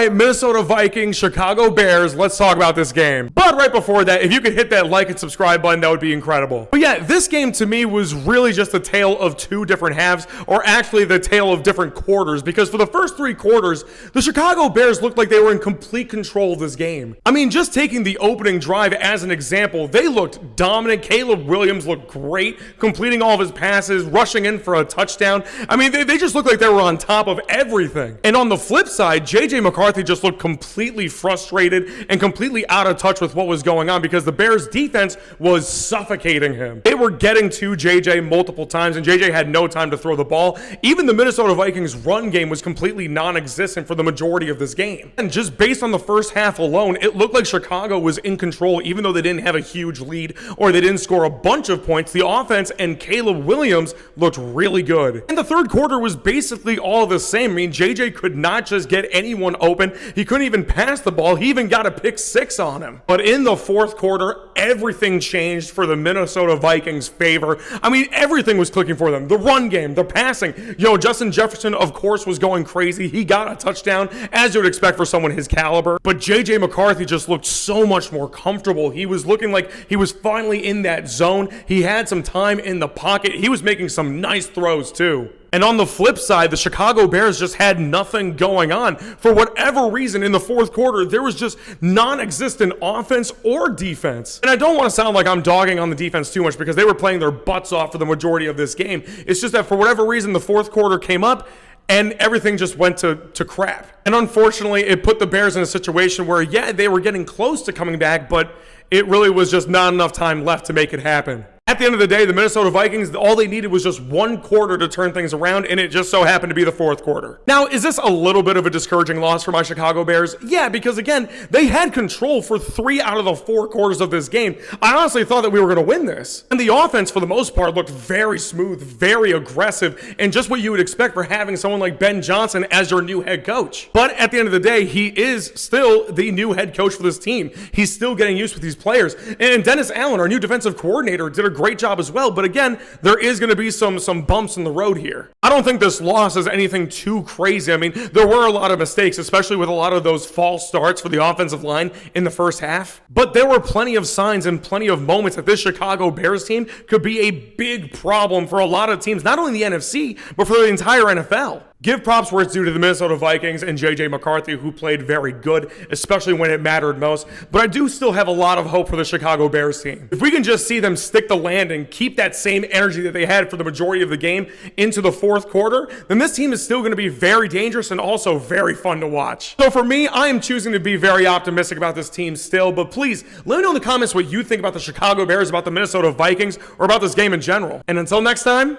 right, Minnesota Vikings, Chicago Bears, let's talk about this game. But right before that, if you could hit that like and subscribe button, that would be incredible. But yeah, this game to me was really just a tale of two different halves, or actually the tale of different quarters, because for the first three quarters, the Chicago Bears looked like they were in complete control of this game. I mean, just taking the opening drive as an example, they looked dominant. Caleb Williams looked great, completing all of his passes, rushing in for a touchdown. I mean, they just looked like they were on top of everything. And on the flip side, J.J. McCarthy just looked completely frustrated and completely out of touch with what was going on because the Bears defense was suffocating him. They were getting to J.J. multiple times and J.J. had no time to throw the ball. Even the Minnesota Vikings run game was completely non-existent for the majority of this game. And just based on the first half alone, it looked like Chicago was in control even though they didn't have a huge lead or they didn't score a bunch of points. The offense and Caleb Williams looked really good. And the third quarter was basically all the same. I mean, J.J. could not just get anyone open. He couldn't even pass the ball. He even got a pick six on him. But in the fourth quarter, everything changed for the Minnesota Vikings' favor. I mean, everything was clicking for them. The run game, the passing. Justin Jefferson, of course, was going crazy. He got a touchdown, as you would expect for someone his caliber. But J.J. McCarthy just looked so much more comfortable. He was looking like he was finally in that zone. He had some time in the pocket. He was making some nice throws, too. And on the flip side, the Chicago Bears just had nothing going on. For whatever reason, in the fourth quarter, there was just non-existent offense or defense. And I don't want to sound like I'm dogging on the defense too much because they were playing their butts off for the majority of this game. It's just that for whatever reason, the fourth quarter came up and everything just went to crap. And unfortunately, it put the Bears in a situation where, yeah, they were getting close to coming back, but it really was just not enough time left to make it happen. At the end of the day, the Minnesota Vikings, all they needed was just one quarter to turn things around, and it just so happened to be the fourth quarter. Now, is this a little bit of a discouraging loss for my Chicago Bears? Yeah, because again, they had control for 3 out of the 4 quarters of this game. I honestly thought that we were going to win this. And the offense, for the most part, looked very smooth, very aggressive, and just what you would expect for having someone like Ben Johnson as your new head coach. But at the end of the day, he is still the new head coach for this team. He's still getting used with these players. And Dennis Allen, our new defensive coordinator, did a great job as well, but again, there is going to be some bumps in the road here. I don't think this loss is anything too crazy. I mean, there were a lot of mistakes, especially with a lot of those false starts for the offensive line in the first half, but there were plenty of signs and plenty of moments that this Chicago Bears team could be a big problem for a lot of teams, not only in the NFC, but for the entire NFL. Give props where it's due to the Minnesota Vikings and J.J. McCarthy, who played very good, especially when it mattered most. But I do still have a lot of hope for the Chicago Bears team. If we can just see them stick the landing, keep that same energy that they had for the majority of the game into the fourth quarter, then this team is still going to be very dangerous and also very fun to watch. So for me, I am choosing to be very optimistic about this team still. But please, let me know in the comments what you think about the Chicago Bears, about the Minnesota Vikings, or about this game in general. And until next time,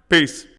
peace.